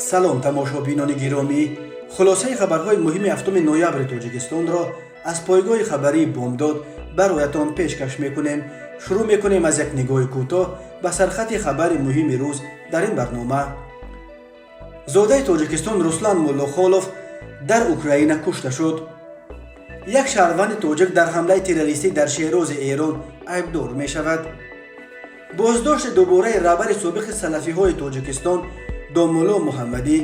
салом тамошобинони гиромӣ, хулосаи хабарҳои муҳими 7 ноябри тоҷикистонро аз пойгоҳи хабарии бомдод бароятон пешкаш мекунем. шурӯъ мекунем аз як нигоҳи кӯтоҳ ба сархати хабари муҳими рӯз дар ин барнома. зодаи тоҷикистон Руслан Моллохолов дар Украина кушта шуд. як шаҳрванди тоҷик дар ҳамлаи террористӣ дар Шерози Эрон айбдор мешавад. боздошти дубораи раҳбари собиқи салафиҳои Тоҷикистон Домулло Муҳаммадӣ.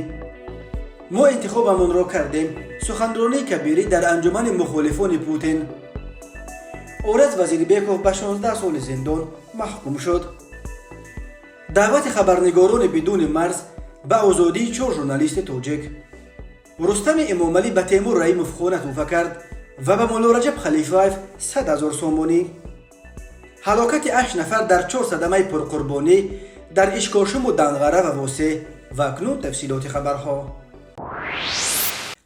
мо интихобамонро кардем. суханронии кабирӣ дар анҷумани мухолифони Путин. ораз Вазирбеков ба 16 соли зиндон маҳкум шуд. даъвати хабарнигорони бидуни марз ба озодии 4 журналисти тоҷик. рустами эмомалӣ ба Темур Раимов хона тӯҳфа кард ва ба Мулло Раҷаб Халифаев 100 000 сомонӣ. ҳалокати 8 нафар дар 4 садамаи пурқурбонӣ дар Ишкошуму Данғара ва Восе. ва акнун тафсилоти хабарҳо.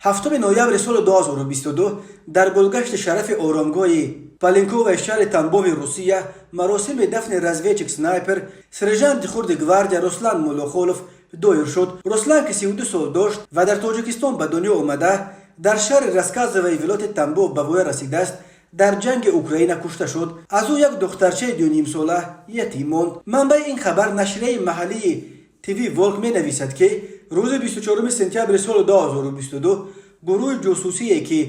7 ноябри соли 2022 дар гулгашти шарафи оромгоҳи Паленковаи шаҳри Тамбови Русия маросими дафни разведчик снайпер сержанти хурди гвардия Руслан Моллохолов доир шуд. Руслан ки 32 сол дошт ва дар Тоҷикистон ба дунё омада, дар шаҳри Расказоваи вилояти Тамбов ба воя расидааст. дар ҷанги Украина кушта шуд. аз ӯ як духтарчаи 2.5 сола ятим монд. манбаи ин хабар нашрияи маҳаллии ТВ Волк менависад ки рӯзи 24 сентябри соли 2022 гурӯҳи ҷосусие ки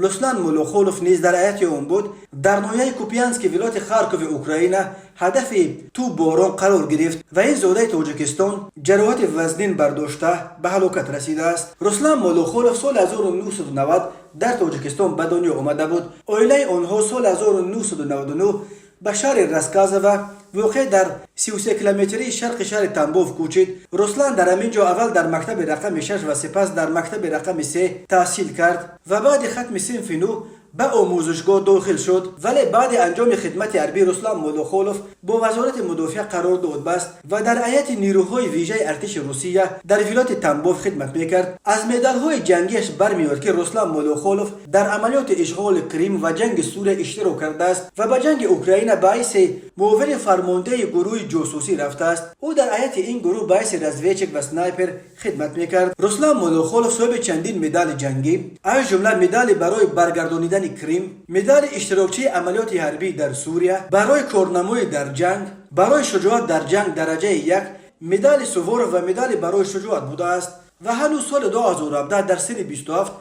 Руслан Моллохолов низ дар ҳайати он буд, дар ноҳияи Купянски вилояти Харкови Украина ҳадафи ту борон қарор гирифт ва ин зодаи Тоҷикистон ҷароҳати вазнин бардошта ба ҳалокат расидааст. Руслан Моллохолов соли 1990 дар Тоҷикистон ба дунё омада буд. оилаи онҳо соли 1999 ба шаҳри Расказова воқеъ дар 33 километрии шарқи шаҳри Тамбов кӯчид. Руслан дар ҳамин ҷо аввал дар мактаби рақами 6 ва сипас дар мактаби рақами 3 таҳсил кард ва баъди хатми синфи 9 ба омӯзишгоҳ дохил шуд. вале баъди анҷоми хидмати ҳарбӣ Руслан Моллохолов бо вазорати мудофиа қарордод баст ва дар ҳайати нирӯҳои вижаи артиши Русия дар вилояти Тамбов хидмат мекард. аз медалҳои ҷангиаш бармеёд ки Руслан Моллохолов дар амалиёти ишғоли Крим ва ҷанги Суриya иштирок кардааст ва ба ҷанги Украина ба ҳайси муовини фармондеҳи гурӯҳи ҷосусӣ рафтааст. ӯ дар ҳайати ин гурӯҳ ба ҳайси разведчик ва снайпер хидмат мекард. Руслан Моллохолов соҳиби чандин медали ҷангӣ, аз ҷумла медали барои баргардонидани Крим, медали иштирокчии амалиёти ҳарбӣ дар Сурия, барои корнамоӣ дар ҷанг, барои шуҷоат дар ҷанг дараҷаи 1, медали Суворов ва медали барои шуҷоат будааст ва ҳанӯз соли 2017 дар синни 27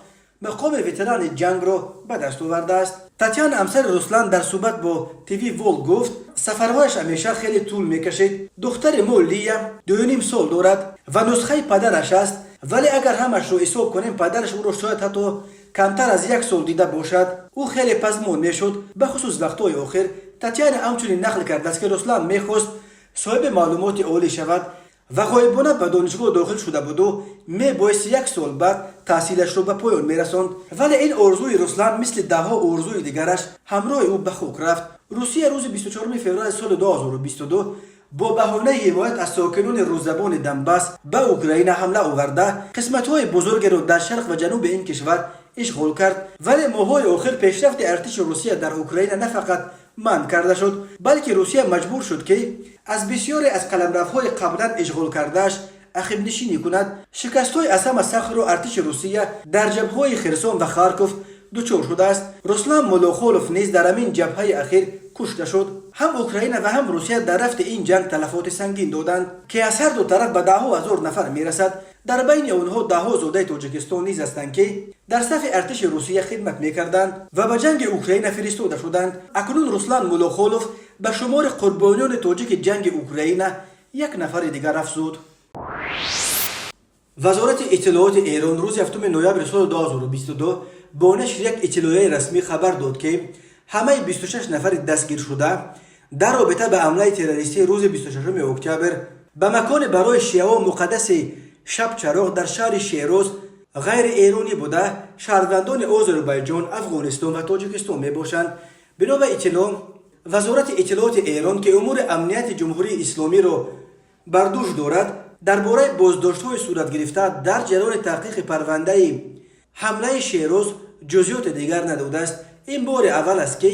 мақоми ветерани ҷангро ба даст овардааст. Татьяна ҳамсари Руслан дар суҳбат бо ТВ Волк гуфт, сафарҳояш ҳамеша хеле тӯл мекашид. духтари мо Лия 2.5 сол дорад ва нусхаи падараш аст, вале агар ҳамашро ҳисоб кунем, падараш ӯро шояд ҳатто камтар аз 1 сол дида бошад. ӯ хеле пазмон мешуд. бахусус вақтҳои охир Татьяна ҳамчунин нақл кардааст ки Руслан мехост соҳиби маълумоти олӣ шавад ва ғоибона ба донишгоҳ дохил шуда буду мебоисти 1 сол баъд таҳсилашро ба поён мерасонд. вале ин орзуи Руслан мисли даҳҳо орзуи дигараш ҳамроҳи ӯ ба хук рафт. Русия рӯзи 24 феврали соли 2022 бо баҳонаи ҳимоят аз сокинони рӯззабони Донбасс ба Украина ҳамла оварда қисматҳои бузургеро дар шарқ ва ҷануби ин кишвар ишғол кард. вале моҳҳои охир пешрафти артиши Русия дар Украина на фақат манъ карда шуд, балки Русия маҷбур шуд ки аз бисёре аз қаламрафҳои қаблан ишғол кардааш ақибнишинӣ кунад. шикастҳои аз ҳама сахтро артиши Русия дар ҷабҳаҳои Херсон ва Харков дучор шудааст. Руслан Моллохолов низ дар ҳамин ҷабҳаи ахир кушта шуд. ҳам Украина ва ҳам Русия дар рафти ин ҷанг талафоти сангин доданд ки аз ҳар ду тараф ба даҳҳо ҳазор нафар мерасад. дар байни онҳо даҳҳо зодаи Тоҷикистон низ ҳастанд ки дар сафи артиши Русия хидмат мекарданд ва ба ҷанги Украина фиристода шуданд. акнун Руслан Моллохолов ба шумори қурбониёни тоҷики ҷанги Украина 1 нафари дигар афзуд. вазорати иттилооти Эрон рӯзи 7 ноябри соли 2022 бо нашри як иттилоияи расмӣ хабар дод ки ҳамаи 26 нафари дастгир шуда дар робита ба ҳамлаи террористии рӯзи 26 октябр ба макони барои шиаҳо муқаддаси шабчароғ дар шаҳри Шероз ғайриэронӣ буда шаҳрвандони Озарбойҷон, Афғонистон ва Тоҷикистон мебошанд. бино ба иттилоъ, вазорати иттилооти Эрон ки умури амнияти ҷумҳурии исломиро бар дӯш дорад, дар бораи боздоштҳои суратгирифта дар ҷараёни таҳқиқи парвандаи ҳамлаи Шероз ҷузъиёти дигар надодааст. ин бори аввал аст ки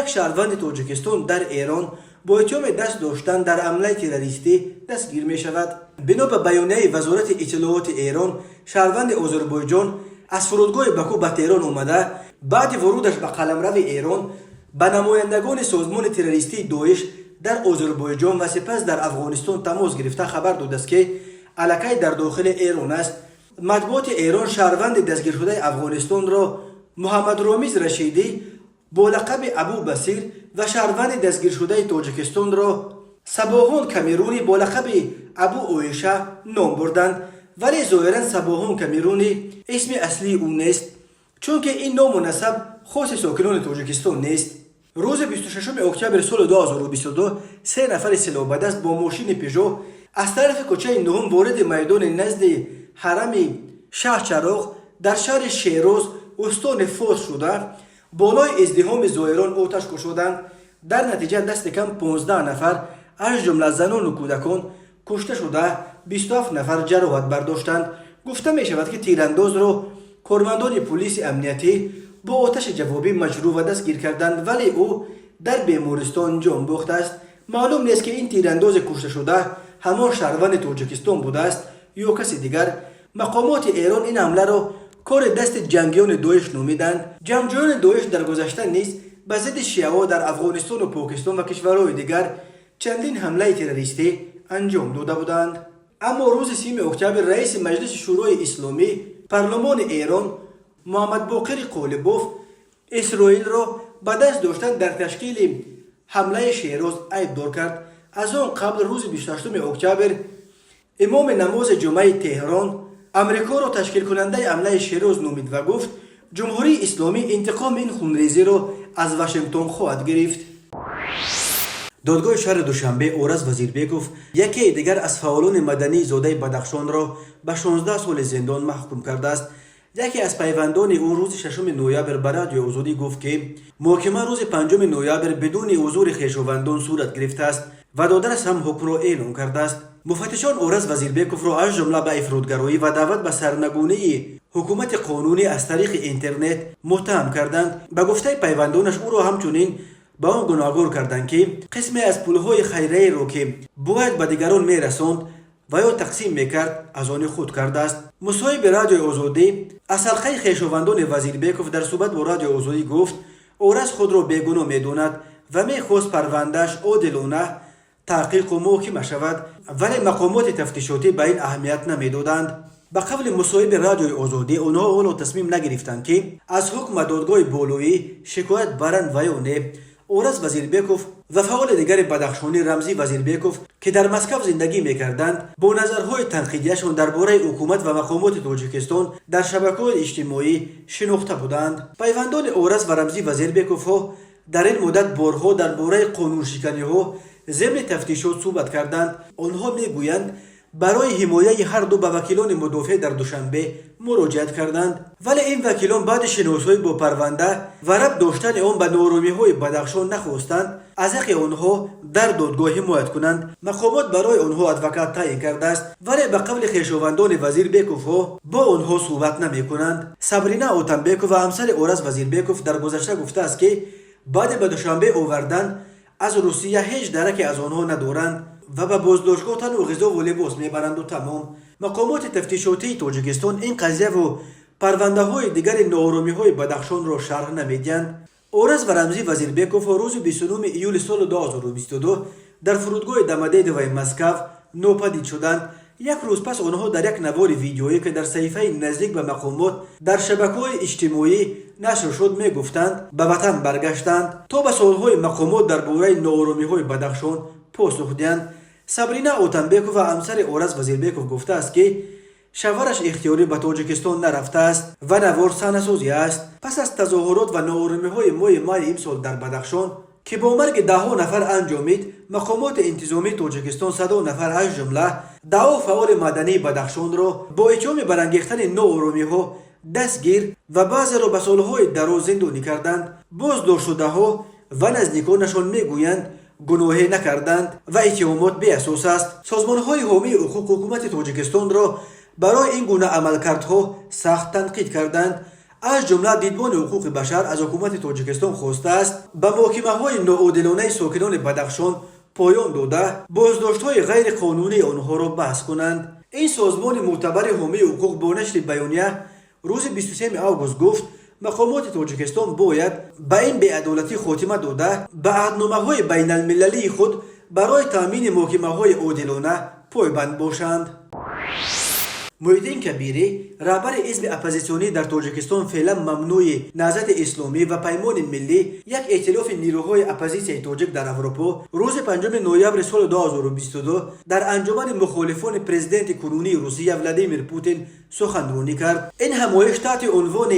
як шаҳрванди Тоҷикистон дар Эрон با اتهام دست داشتن در حمله تروریستی دستگیر می شود. بنا به بیانیه وزارت اطلاعات ایران، شهروند آذربایجان از فرودگاه باکو به تهران آمده بعد ورودش به قلمرو ایران به نمایندگان سازمان تروریستی داعش در آذربایجان و سپس در افغانستان تماس گرفته خبر داده است که الکی در داخل ایران است. مطبوعات ایران شهروند دستگیر شده افغانستان را محمد رامیز رشیدی با لقب ابو بصیر و شهروند دستگیر شده تاجیکستان را صباحان کمیرونی با لقب ابو اویشه نام بردند، ولی ظاهرا صباحان کمیرونی اسم اصلی او نیست، چون که این نام و نسب خاص ساکنان تاجیکستان نیست. روز 26 اکتبر سال 2022 3 نفر سلاح به دست با ماشین پیژو از طرف کوچه نهم وارد میدان نزد حرم شه چراغ در شهر شیراز استان فارس شده بالای ازدحام زائران آتش کشیدند. در نتیجه دست کم 15 نفر از جمله زنان و کودکان کشته شده، 27 نفر جراحت برداشتند. گفته می شود که تیرانداز را کارمندان پلیس امنیتی با آتش جوابی مجروح و دستگیر کردند، ولی او در بیمارستان جان باخته است. معلوم نیست که این تیرانداز کشته شده همان شهروند تاجیکستان بوده است یا کسی دیگر. مقامات ایران این حمله را کار دست جنگیان داعش نامیدند. جنگجویان داعش در گذشته نیز به ضد شیعه‌ها در افغانستان و پاکستان و کشورهای دیگر چندین حمله تروریستی انجام داده بودند. اما روز 3 اکتبر رئیس مجلس شورای اسلامی پارلمان ایران محمد باقر قالیباف اسرائیل را به دست داشتن در تشکیل حمله شیراز عیبدار کرد. از آن قبل روز 28 اکتبر امام نماز جمعه تهران امریکا را تشکیل کننده حمله شیراز نامید و گفت جمهوری اسلامی انتقام این خونریزی را از واشنگتن خواهد گرفت. دادگاه شهر دوشنبه آرز وزیربکوف یکی دیگر از فعالان مدنی زاده بدخشان را به 16 سال زندان محکوم کرده است. یکی از پیوندان او روز 6 نوامبر به رادیو آزادی گفت که محاکمه روز 5 نوامبر بدون حضور خویشاوندان صورت گرفته است و دادرس هم حکم را اعلام کرده است. مفتشان آرز وزیربکوف را از جمله به افراطگرایی و دعوت به سرنگونی حکومت قانونی از طریق اینترنت متهم کردند. به گفته پیوندانش او را همچنین با آن گناهکار کردند که قسمی از پولهای خیریه را که باید به دیگران میرساند و یا تقسیم میکرد از آن خود کرده است. مصاحب رادیو آزادی از حلقه خویشاوندان وزیربکوف در صحبت با رادیو آزادی گفت آرز خود را بیگناه میداند و میخواست پروندهش عادلانه تحقیق و محکمه شود، ولی مقامات تفتیشاتی به این اهمیت نمیدادند. به قول مصاحب رادیو آزادی آنها آن تصمیم نگرفتند که از حکم دادگاه بالایی شکایت برند و یا نه. آرز وزیربکوف و فعال دیگر بدخشانی رمزی وزیربکوف که در مسکو زندگی میکردند با نظرهای تنقیدیشان درباره حکومت و مقامات تاجیکستان در شبکه‌های اجتماعی شناخته بودند. پیوندان آرز و رمزی وزیربکوف ها در این مدت بارها درباره قانون شکنی ها ضمن تفتیشات صحبت کردند. آنها میگویند برای حمایت هر دو به وکیلان مدافع در دوشنبه مراجعت کردند، ولی این وکیلان بعد شناسایی با پرونده و ربط داشتن آن به ناآرامی‌های بدخشان نخواستند از حق آنها در دادگاه حمایت کنند. مقامات برای آنها ادوکات تعیین کرده است، ولی به قول خویشاوندان وزیربکوف ها با آنها صحبت نمی‌کنند. صبرینا اوتنبکوف و همسر آرز وزیربکوف در گذشته گفته است که بعد به دوشنبه آوردن از روسیه هیچ درکی از آنها ندارند و به بازداشتگاه تنها غذا و لباس میبرند و تمام. مقامات تفتیشاتی تاجیکستان این قضیه و پرونده های دیگر ناآرامی های بدخشان را شرح نمیدهند. آرز و رمزی وزیربکوف روز 29 ایول سال 2022 در فرودگاه دمدیدوی مسکو ناپدید شدند. یک روز پس آنها در یک نوار ویدیویی که در صحیفه نزدیک به مقامات در شبکه‌های اجتماعی نشر شد میگفتند به وطن برگشتند تا به سوالهای مقامات درباره ناآرامی‌های بدخشان پاسخ دهند. صبرینا اوتنبکوف و همسر آرز وزیربکوف گفته است که شوهرش اختیاری به تاجیکستان نرفته است و نوار صحنه‌سازی است. پس از تظاهرات و ناآرامی‌های ماه امسال در بدخشان که با مرگ 10 نفر انجامید، مقامات انتظامی تاجیکستان 100 نفر از جمله 10 فعال مدنی بدخشان را با اتهام برانگیختن ناآرامی‌ها دستگیر و بعضی را به سالهای دراز زندانی کردند. بازداشت شده‌ها و نزدیکانشان میگویند گناهی نکردند و اتهامات بی اساس است. سازمان‌های حامی حقوق حکومت تاجیکستان را برای این گونه عملکردها سخت تنقید کردند. از جمله دیدبان حقوق بشر از حکومت تاجیکستان خواسته است به محاکمه‌های ناعادلانه ساکنان بدخشان پایان داده بازداشت‌های غیر قانونی آنها را بحث کنند. این سازمان معتبر حامی حقوق با نشر بیانیه روز 23 آگوست گفت مقامات تاجیکستان باید به این بی‌عدالتی خاتمه داده به عهدنامه‌های بین المللی خود برای تامین محاکمه‌های عادلانه پایبند باشند. محیدین کبیری رهبر حزب اپوزیسیونی در تاجیکستان فعلا ممنوع نهضت اسلامی و پیمان ملی یک ائتلاف نیروهای اپوزیسیون تاجیک در اروپا روز 5 نوامبر سال 2022 در انجمن مخالفان پرزیدنت کنونی روسیه ولادیمیر پوتین سخنرانی کرد. این همایش تحت عنوان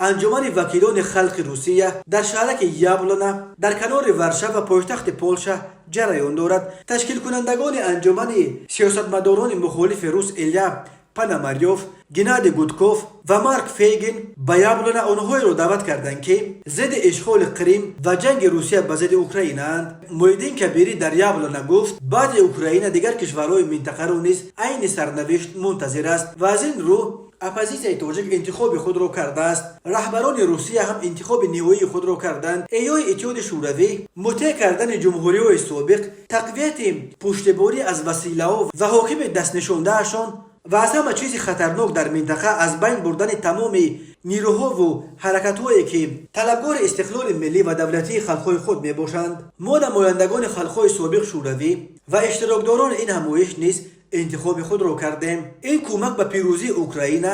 انجمن وکیلان خلق روسیه در شهرک یابلنا در کنار ورشو و پایتخت پولشا جریان دارد. تشکیل کنندگان انجمن سیاستمداران مخالف روس ایلیا پاناماریوف، گنادی گودکوف و مارک فیگین به یابلنا آنهایی را دعوت کردند که ضد اشغال کریم و جنگ روسیه به ضد اوکراین اند. محیدین کبیری در یابلنا گفت بعد اوکراین دیگر کشورهای منطقه را نیز عین سرنوشت منتظر است و از این رو اپوزیسیون تاجیک انتخاب خود را کرده است. رهبران روسیه هم انتخاب نهایی خود را کردند. ایای اتحاد شوروی مطیع کردن جمهوری‌های سابق، تقویت پشتیبانی از وسیله‌ها و حاکم دست نشانده‌شان و از همه چیز خطرناک در منطقه از بین بردن تمام نیروها و حرکت‌هایی که طلبکار استقلال ملی و دولتی خلق‌های خود میباشند. ما نمایندگان خلق‌های سابق شوروی و اشتراکداران این همایش نیز انتخاب خود را کردیم. این کمک به پیروزی اوکراین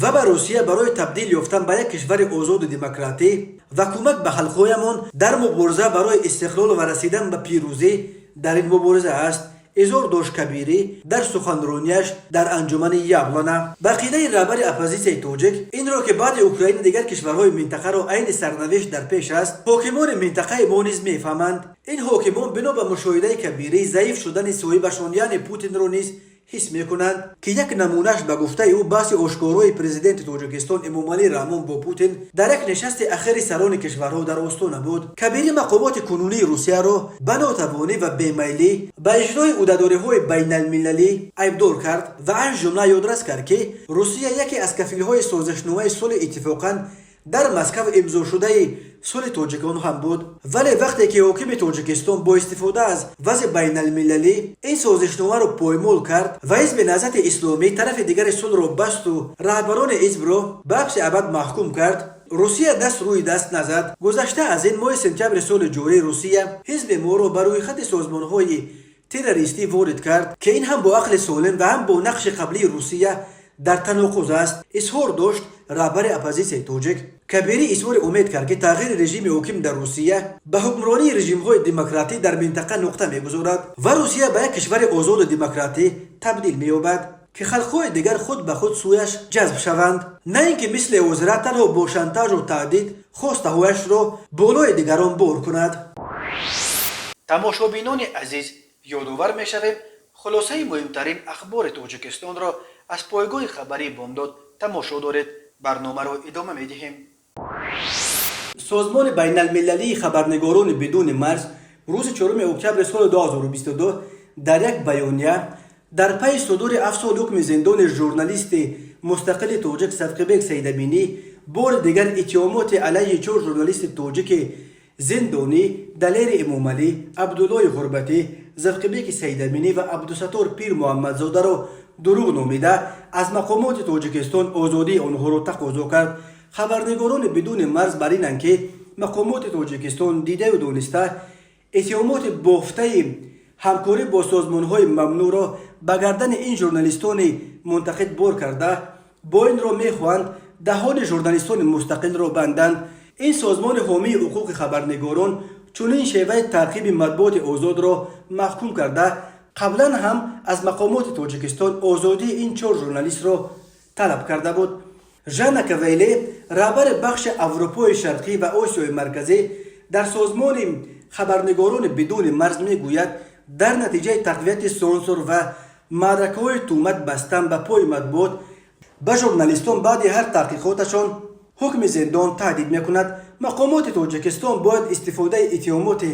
و به روسیه برای تبدیل یافتن به یک کشور آزاد و دموکراتی و کمک به خلق‌هایمان در مبارزه برای استقلال و رسیدن به پیروزی در این مبارزه است. اظهار داشت کبیری در سخنرانیش در انجمن یابلنا. بقیه رهبر اپوزیسیون تاجیک این را که بعد اوکراین دیگر کشورهای منطقه را عین سرنوشت در پیش است حاکمان منطقه ما نیز میفهمند. این حاکمان بنا به مشاهده کبیری ضعیف شدن صاحبشان یعنی پوتین را نیز حس میکنند که یک نمونهش به گفته او بحث آشکارای پرزیدنت تاجیکستان امامعلی رحمان با پوتین در یک نشست اخیر سران کشورها در آستانه بود. کبیری مقامات کنونی روسیه را به ناتوانی و بیمیلی به اجرای عهدهداری‌های بین المللی عیبدار کرد و از جمله یادرس کرد که روسیه یکی از کفیل‌های سازشنامه صلح اتفاقاً در مسکو امضا شده صلح تاجیکان هم بود. ولی وقتی که حاکم تاجیکستان با استفاده از وضع بین المللی این سازشنامه را پایمال کرد و حزب نهضت اسلامی طرف دیگر صلح را بست و رهبران حزب را به حبس ابد محکوم کرد، روسیه دست روی دست نزد. گذشته از این ماه سپتامبر سال جاری روسیه حزب ما را بر روی خط سازمان‌های تروریستی وارد کرد که این هم با عقل سالم و هم با نقش قبلی روسیه در تناقض است. اظهار داشت رهبر اپوزیسیون تاجیک. کبیری اظهار امید کرد که تغییر رژیم حاکم در روسیه به حکمرانی رژیم‌های دموکراتی در منطقه نقطه می‌گذارد و روسیه به یک کشور آزاد و دموکراتی تبدیل می‌یابد که خلق‌های دیگر خود به خود سویش جذب شوند، نه اینکه مثل وزرا تنها با شانتاژ و تهدید خواسته‌هایش را بالای دیگران بار کند. تماشابینان عزیز، یادآور می‌شویم خلاصه مهمترین اخبار تاجیکستان را از پایگاه خبری بامداد تماشا دارید. برنامه را ادامه می‌دهیم. سازمان بین المللی خبرنگاران بدون مرز روز 4 اکتبر سال 2022 در یک بیانیه در پی صدور 7 سال حکم زندان ژورنالیست مستقل تاجیک صدقبek سیدامینی بار دیگر اتهامات علیه 4 ژورنالیست تاجیک زندانی دلیر امامعلی، عبدالله غربتی، صدقبek سیدامینی و عبدالستار پیر محمدزاده را دروغ نامیده از مقامات تاجیکستان آزادی آنها را تقاضا کرد. خبرنگاران بدون مرز بر اینند که مقامات تاجیکستان دیده و دانسته اتهامات بافته همکاری با سازمان‌های ممنوع را به گردن این ژورنالیستان منتقد بار کرده با این را می‌خواهند دهان ژورنالیستان مستقل را بندند. این سازمان حامی حقوق خبرنگاران چنین شیوه تعقیب مطبوعات آزاد را محکوم کرده قبلا هم از مقامات تاجیکستان آزادی این 4 ژورنالیست را طلب کرده بود. ژان کویلی رهبر بخش اروپای شرقی و آسیای مرکزی در سازمان خبرنگاران بدون مرز میگوید در نتیجه تقویت سانسور و معرکه‌های تهمت بستن به پای مطبوعات به ژورنالیستان بعد هر تحقیقاتشان حکم زندان تهدید میکند. مقامات تاجیکستان باید استفاده اتهامات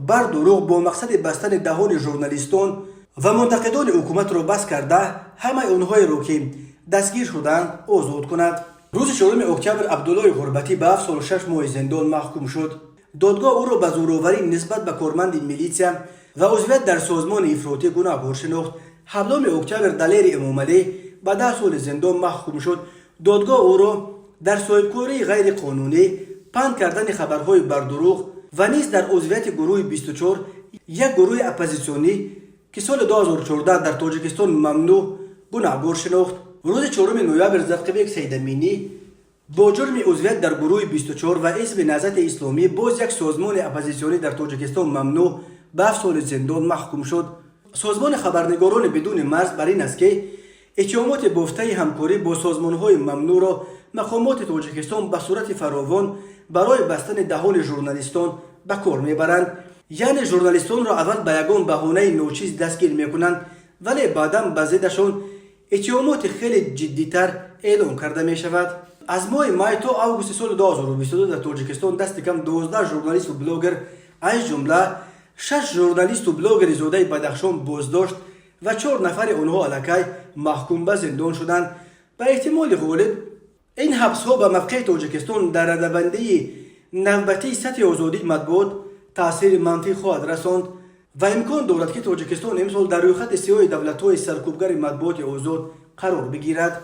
بر دروغ با مقصد بستن دهان ژورنالیستان و منتقدان حکومت را بس کرده همه آنهایی را که دستگیر شدند آزاد کند. روز 4 اکتبر عبدالله غربتی به 7 سال و 6 ماه زندان محکوم شد. دادگاه او را به زورآوری نسبت به کارمند میلیسیا و عضویت در سازمان افراطی گناهکار شناخت. 7 اکتبر دلیر امامعلی به 10 سال زندان محکوم شد. دادگاه او را در صاحبکاری غیر قانونی، پند کردن خبرهای بر دروغ و نیز در عضویت گروه 24 یک گروه اپوزیسیونی که سال 2014 در تاجیکستان ممنوع گناهکار شناخت. روز 4 نوامبر زرقبیک سیدامینی با جرم عضویت در گروه 24 و حزب نهضت اسلامی باز یک سازمان اپوزیسیونی در تاجیکستان ممنوع به 7 سال زندان محکوم شد. سازمان خبرنگاران بدون مرز بر این است که اتهامات بافته همکاری با سازمان‌های ممنوع را مقامات تاجیکستان به صورت فراوان برای بستن دهان ژورنالیستان به کار میبرند. یعنی ژورنالیستان را اول به یگان بهانه ناچیز دستگیر میکنند ولی بعدا به ضدشان اتهامات خیلی جدیتر اعلام کرده می شود. از ماه مای تا آگوست سال 2022 در تاجیکستان دست کم 12 ژورنالیست و بلاگر از جمله 6 ژورنالیست و بلاگر زاده بدخشان بازداشت و 4 نفر آنها الکی محکوم به زندان شدند. به احتمال غالب این حبس ها به موقع تاجیکستان در ردبندی نوبتی سطح آزادی مطبوعات تاثیر منفی خواهد رساند و امکان دارد که تاجیکستان امسال در روی خط سیاه دولت‌های سرکوبگر مطبوعات آزاد قرار بگیرد.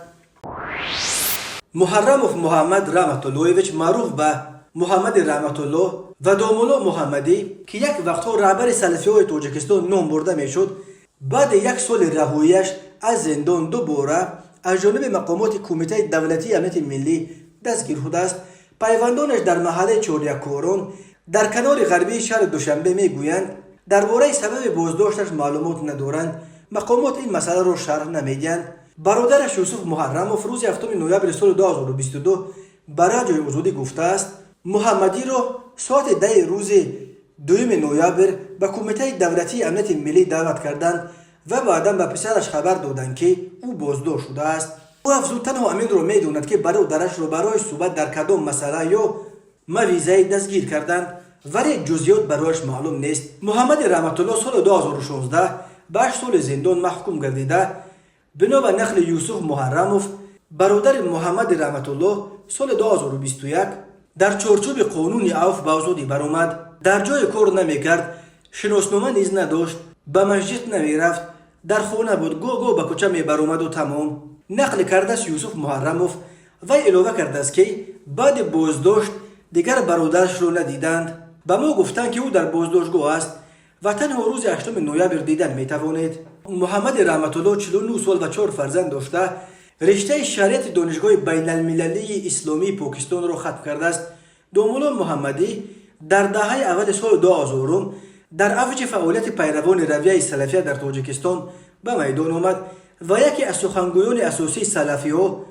محرموف محمد رحمت اللهویچ معروف به محمد رحمت الله و دامولا محمدی که یک وقتها رهبر سلفی‌های تاجیکستان نام برده میشد، بعد 1 سال رهایی‌اش از زندان دوباره از جانب مقامات کمیته دولتی امنیت ملی دستگیر شده است. پیوندانش در محله چاریکاران در کنار غربی شهر دوشنبه میگویند درباره سبب بازداشتش معلومات ندارند. مقامات این مسئله را شرح نمیدهند. برادرش یوسف محرموف روز 7 نوامبر سال 2022 برای رادیوی آزادی گفته است محمدی را ساعت 10 روز 2 نوامبر به کمیته دولتی امنیت ملی دعوت کردند و بعدا به پسرش خبر دادند که او بازداشت شده است. او افزود تنها امین را میداند که برادرش را برای صحبت در کدام مسئله یا مویزه دستگیر کردند ولی جزئیات برایش معلوم نیست. محمد رحمت الله سال 2016 به 8 سال زندان محکوم گردیده. بنا به نقل یوسف محرموف برادر محمد رحمت الله سال 2021 در چارچوب قانون عفو به آزادی برآمد. در جای کار نمیکرد، شناسنامه نیز نداشت، به مسجد نمیرفت، در خانه بود، گو به کوچه میبرآمد و تمام. نقل کرده است یوسف محرموف و علاوه کرده است که بعد بازداشت دیگر برادرش را ندیدند. به ما گفتند که او در بازداشتگاه است و تنها روز 8 نوامبر دیدن میتوانید. محمد رحمت الله 49 سال و 4 فرزند داشته رشته شریعت دانشگاه بین المللی اسلامی پاکستان را ختم کرده است. دامولا محمدی در دهه اول سال 2000 در اوج فعالیت پیروان رویه سلفیه در تاجیکستان به میدان آمد و یکی از سخنگویان اساسی سلفی ها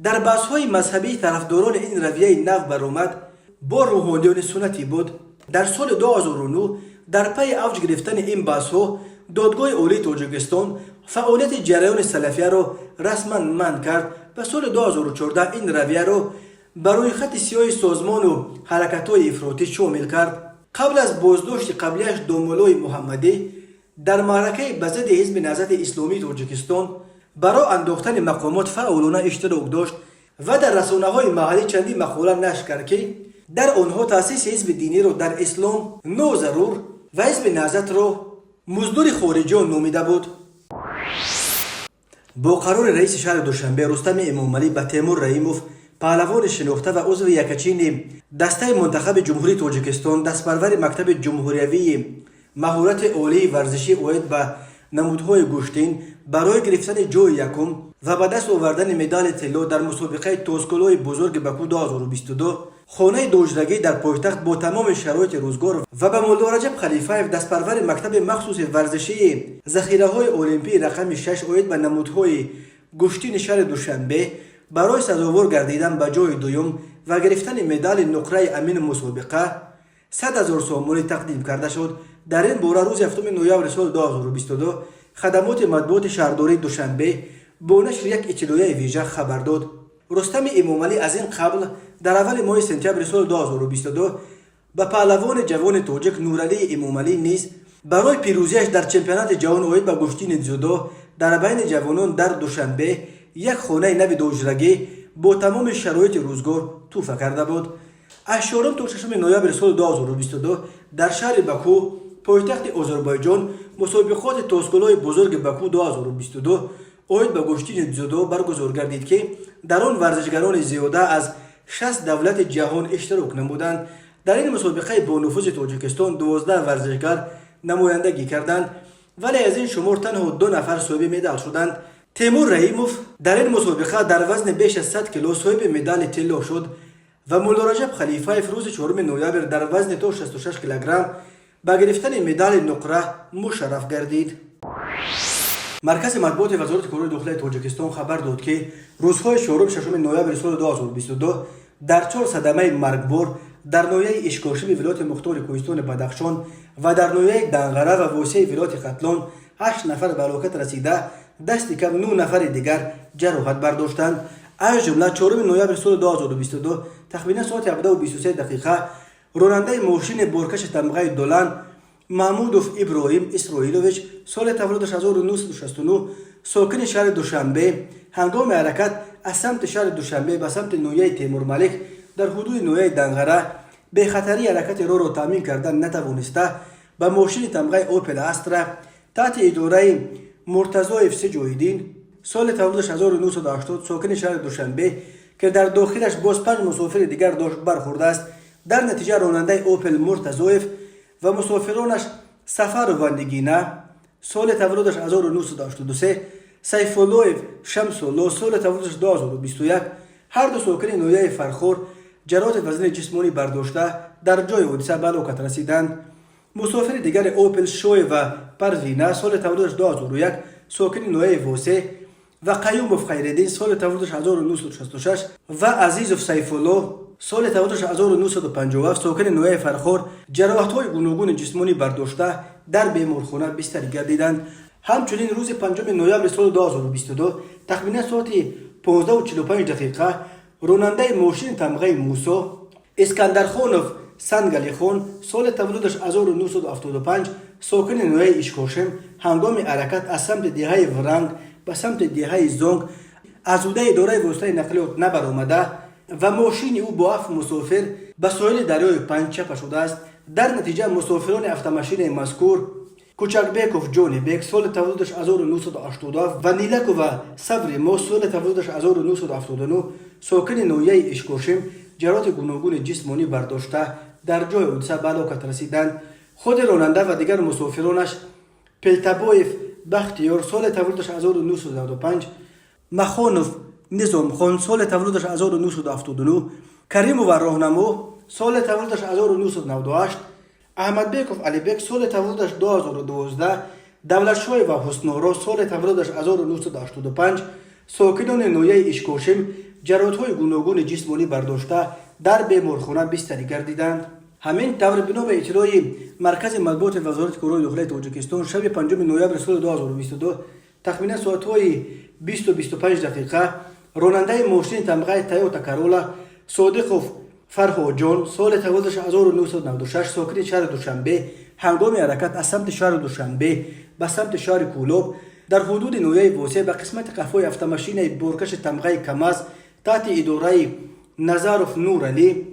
در بحث های مذهبی طرفداران این رویه نو برآمد با روحانیان سنتی بود. در سال 2009 در پی اوج گرفتن این بحث ها دادگاه عالی تاجیکستان فعالیت جریان سلفیه را رسما منع کرد و سال 2014 این رویه را برای خط سیاه سازمان و حرکت‌های افراطی شامل کرد. قبل از بازداشت قبلیش دامولای محمدی در معرکه به ضد حزب نهضت اسلامی تاجیکستان برای انداختن مقامات فعالانه اشتراک داشت و در رسانه‌های محلی چندی مقاله نشر کرد که در آنها تأسیس حزب دینی را در اسلام نوضرور و حزب نهضت را مزدور خارجیان نامیده بود. با قرار رئیس شهر دوشنبه رستم امامعلی به تیمور رحیموف پهلوان شناخته و عضو یکچین دسته منتخب جمهوری تاجیکستان دستپرور مکتب جمهوریوی مهارت عالی ورزشی اوید به نمودهای گشتین برای گرفتن جای یکم و به دست آوردن مدال طلا در مسابقه توسکولای بزرگ بکو 2022 خانه دوجرگی در پایتخت با تمام شرایط روزگار و به مولا رجب خلیفه دستپرور مکتب مخصوص ورزشی ذخیره های المپی رقم 6 اوید به نمودهای گشتین شهر دوشنبه برای سزاوار گردیدن به جای دوم و گرفتن مدال نقره امین مسابقه 100,000 سومانی تقدیم کرده شد. در این باره روز 7 نوامبر سال 2022 خدمات مطبوعات شهرداری دوشنبه با نشر یک اطلاعیه ویژه خبر داد. رستم امامعلی از این قبل در اول ماه سپتامبر سال 2022 به پهلوان جوان تاجیک نورعلی امامعلی نیز برای پیروزیش در چمپیونات جهان اوید به گشتین زودو در بین جوانان در دوشنبه یک خانه نو دوجرگی با تمام شرایط روزگار توفه کرده بود. از 4 تا 6 نوامبر سال 2022 در شهر باکو پایتخت آذربایجان مسابقات تاسکولای بزرگ باکو 2022 اوید به گشتین زودو برگزار گردید که در آن ورزشگران زیاده از 60 دولت جهان اشتراک نمودند. در این مسابقه با نفوذ تاجیکستان 12 ورزشگر نمایندگی کردند، ولی از این شمار تنها 2 نفر صاحب مدال شدند. تیمور رحیموف در این مسابقه در وزن بیش از 100 کیلو صاحب مدال طلا شد و مولا رجب خلیفه روز 4 نوامبر در وزن تا 66 کیلوگرم با گرفتن مدال نقره مشرف گردید. مرکز مطبوعات وزارت کارهای داخلی تاجیکستان خبر داد که روزهای 4 و 6 نوامبر سال 2022 در 4 صدمه مرگبار در ناحیه اشکاشی ولایت مختار کوهستان بدخشان و در ناحیه دنغره و واسه ولایت قتلان 8 نفر به هلاکت رسیده، دست کم 9 نفر دیگر جراحت برداشتند. از جمله 4 نوامبر سال 2022 تقریبا ساعت 17:23 دقیقه راننده ماشین بارکش تمغه دولان محمودوف ابراهیم اسرائیلویچ سال تولدش 1969 ساکن شهر دوشنبه هنگام حرکت از سمت شهر دوشنبه به سمت ناحیه تیمور ملک در حدود ناحیه دنغره به خطری حرکت راه را تامین کردن نتوانسته به ماشین تمغه اوپل استرا تحت اداره مرتضی سجویدین سال تولدش 1980 ساکن شهر دوشنبه که در داخلش باز 5 مسافر دیگر داشت برخورده است. در نتیجه راننده اوپل مرتضایف و مسافرانش سفر وندگینه سال تولدش 1983 سیف الله شمس‌الله سال تولدش 2021 هر دو ساکن ناحیه فرخور جراحت وزن جسمانی برداشته در جای حادثه به هلاکت رسیدند. مسافر دیگر اوپل شوی و پروینه سال تولدش 2001 ساکن ناحیه واسه و قیوموف خیرالدین سال تولدش 1966 و عزیزوف سیف الله سال تولدش 1957 ساکن ناحیه فرخور جراحت‌های گوناگون جسمانی برداشته در بیمارخانه بستری گردیدند. همچنین روز 5 نوامبر سال 2022 تقریبا ساعت 15:45 دقیقه راننده ماشین تمغه موسی اسکندرخانوف سنگلی خان سال تولدش 1975 ساکن ناحیه اشکاشم هنگام حرکت از سمت دهه ورنگ به سمت دهه زنگ از عهده اداره واسطه نقلیات نبرآمده و ماشین او با 7 مسافر به ساحل دریای پنج چپه شده است. در نتیجه مسافران افت مذکور کوچکبیکوف جونی بیک سال تولدش 1987 و نیلکو و صبری ما سال تولدش 1979 ساکن ناحیه اشکاشم جراحت گوناگون جسمانی برداشته در جای حادثه به هلاکت رسیدند. خود راننده و دیگر مسافرانش پلتبایف بختیار سال تولدش 1995 مخانوف نظام خان سال تولدش 1979 کریم و راهنما سال تولدش 1998 احمد بیکوف علی بیک سال تولدش 2012 دولت شاه و حسنارا سال تولدش 1985 ساکنان ناحیه اشکاشم جراحت‌های گوناگون جسمانی برداشته در بیمارخانه بستری گردیدند. همین طور بنا به اطلاع مرکز مطبوعات وزارت کارهای داخلی تاجیکستان شب 5 نوامبر سال 2022 تقریبا ساعت‌های 20:25 دقیقه راننده ماشین تمغه تویوتا کرولا صادقوف فرهاد جان سال تولدش 1996 ساکن شهر دوشنبه هنگام حرکت از سمت شهر دوشنبه به سمت شهر کولوب در حدود ناحیه واسه به قسمت قفای автомاشین بارکش تمغه کماز تحت اداره نظروف نورعلی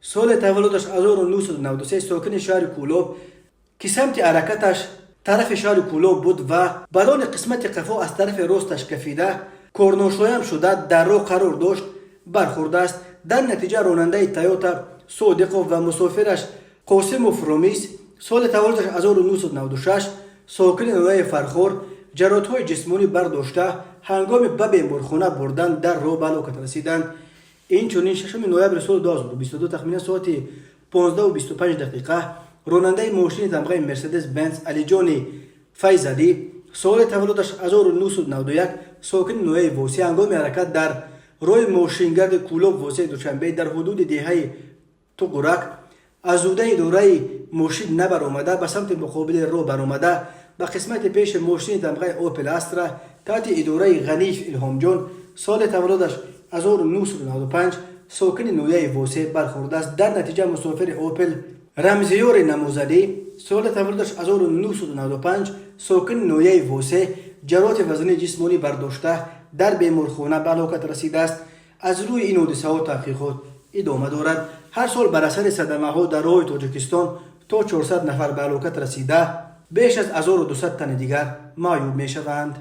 سال تولدش 1993 ساکن شهر کولوب که سمت حرکتش طرف شهر کولوب بود و بدان قسمت قفا از طرف راستش کفیده کورنوشایم شده در راه قرار داشت برخورده است. در نتیجه راننده تویوتا صادقوف و مسافرش قاسموف رامیس سال تولدش 1996 ساکن ناحیه فرخور جراحت‌های جسمانی برداشته هنگام به بیمارخانه بردن در راه به هلاکت رسیدند. این چنین 6 نوامبر سال 2022 تقریبا ساعت 15:25 دقیقه راننده ماشین تمغه مرسدس بنز علی جان فیضعلی سال تولدش 1991 ساکن ناحیه واسه هنگام حرکت در راه ماشینگرد کولوب واسه دوشنبه در حدود دهه توقرک از عهده اداره ماشین نبرآمده به سمت مقابل راه برآمده به قسمت پیش ماشین تمغه اوپل استرا تحت اداره غنیش الهام جان سال تولدش 1995 ساکن ناحیه واسه برخورده است. در نتیجه مسافر اوپل رمزیور نموزدی سال تولدش 1995 ساکن ناحیه واسه جراحت وزن جسمانی برداشته در بیمارخانه به هلاکت رسیده است. از روی این حادثه‌ها تحقیقات ادامه دارد. هر سال بر اثر صدمه‌ها در راه تاجیکستان تا 400 نفر به هلاکت رسیده، بیش از 1200 تن دیگر معیوب می‌شوند.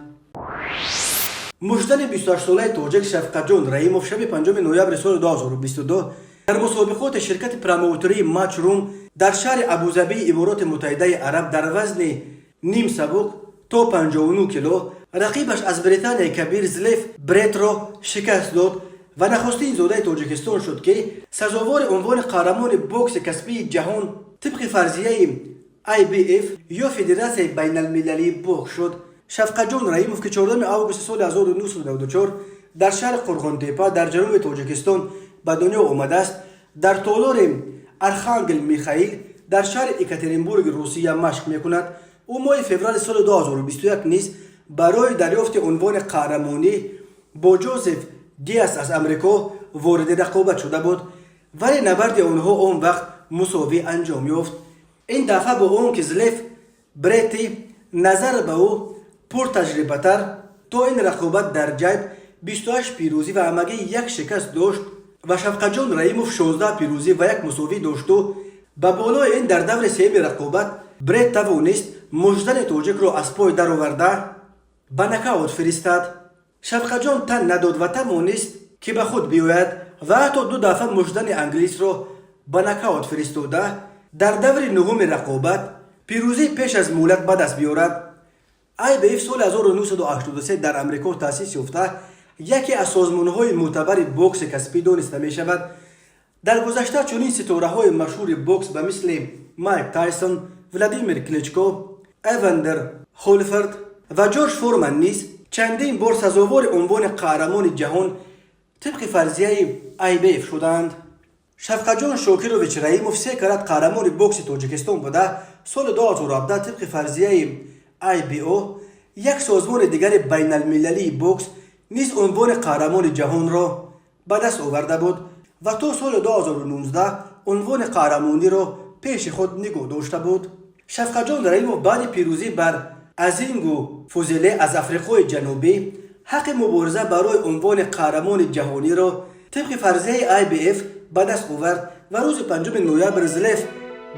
مژدن 28 ساله تاجیک شفقت جان رحیموف شب 5 نوامبر سال 2022 در مسابقات شرکت پروموتری ماچ روم در شهر ابوظبی امارات متحده عرب در وزن نیم سبک تا 59 کیلو رقیبش از بریتانیای کبیر زلیف برت را شکست داد و نخستین زاده تاجیکستان شد که سزاوار عنوان قهرمان بوکس کسبی جهان طبق فرضیه IBF یا فدراسیون بین المللی بوکس شد. شفقت جان رحیموف که 14 آگوست سال 1994 در شهر قرغنتپه در جنوب تاجیکستان به دنیا آمده است، در تالار ارخانگل میخائیل در شهر اکاترینبورگ روسیه مشق میکند. او ماه فوریه سال 2021 نیز برای دریافت عنوان قهرمانی با جوزف دیاس از امریکا وارد رقابت شده بود، ولی نبرد آنها آن وقت مساوی انجام یافت. این دفعه با آن که زلیف برتی نظر به او پر تجربه تر تا این رقابت در جیب 28 پیروزی و همگی یک شکست داشت و شفقت جان رحیموف 16 پیروزی و یک مساوی داشت و به بالای این در دور سوم رقابت برت توانست مژدن تاجیک را از پای درآورده به نکاوت فرستاد. شفقت جان تن نداد و توانست که به خود بیاید و حتی 2 دفعه مژدن انگلیس را به نکاوت فرستاده در دور نهم رقابت پیروزی پیش از مهلت به دست بیاورد. IBF سال 1983 در امریکا تأسیس یافته یکی از سازمان‌های معتبر بوکس کسبی دانسته می شود. در گذشته چنین ستاره‌های مشهور بوکس به مثل مایک تایسون، ولادیمیر کلیچکو، ایواندر هولفرد و جورج فورمن نیز چندین بار سزاوار عنوان قهرمان جهان طبق فرضیه IBF شدند. شفقت جان شاکروویچ رحیموف 3 کرات قهرمان بوکس تاجیکستان بوده. سال 2017 طبق فرضیه IBO یک سازمان دیگر بین المللی بوکس نیز عنوان قهرمان جهان را به دست آورده بود و تا سال 2019 عنوان قهرمانی را پیش خود نگاه داشته بود. شفقت جان رحیموف بعد پیروزی بر ازینگو فوزیله از آفریقای جنوبی حق مبارزه برای عنوان قهرمان جهانی را طبق فرضیه IBF به دست آورد و روز 5 نوامبر زلیف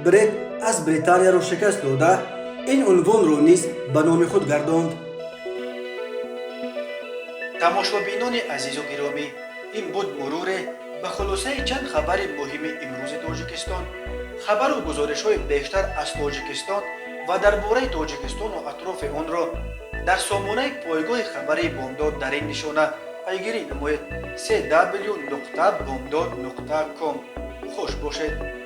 برت از بریتانیا را شکست داده این عنوان را نیز به نام خود گرداند. تماشابینان عزیز و گرامی، این بود مرور به خلاصه چند خبر مهم امروز تاجیکستان. خبر و گزارش‌های بیشتر از تاجیکستان و درباره تاجیکستان و اطراف آن را در سامانه پایگاه خبری بامداد در این نشانه پیگیری نمایید: www.bomdad.com. خوش باشید.